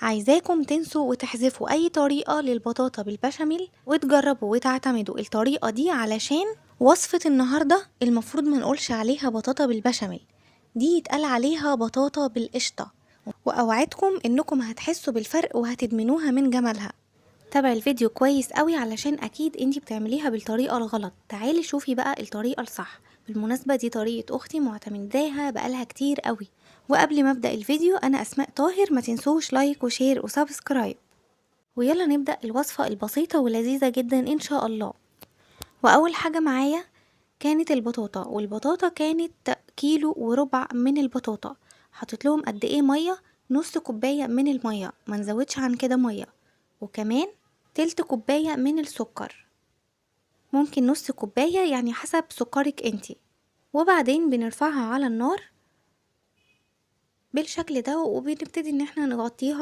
عايزاكم تنسوا وتحذفوا اي طريقة للبطاطا بالبشاميل وتجربوا وتعتمدوا الطريقة دي، علشان وصفة النهاردة المفروض ما نقولش عليها بطاطا بالبشاميل، دي يتقال عليها بطاطا بالقشطة. واوعدكم انكم هتحسوا بالفرق وهتدمنوها من جمالها. تابع الفيديو كويس قوي علشان اكيد انتي بتعمليها بالطريقة الغلط. تعالي شوفي بقى الطريقة الصح. بالمناسبة دي طريقة اختي معتمداها بقالها كتير قوي. وقبل ما ابدأ الفيديو انا اسماء طاهر، ما تنسوش لايك وشير وسبسكرايب. ويلا نبدأ الوصفة البسيطة ولذيذة جدا ان شاء الله. واول حاجة معايا كانت البطاطا، والبطاطا كانت كيلو وربع من البطاطا. حطيت لهم قد ايه مية؟ نص كوباية من المية، ما نزودش عن كده مية. وكمان تلت كوباية من السكر، ممكن نص كوباية يعني حسب سكرك انتي. وبعدين بنرفعها على النار بالشكل ده وبنبتدي ان احنا نغطيها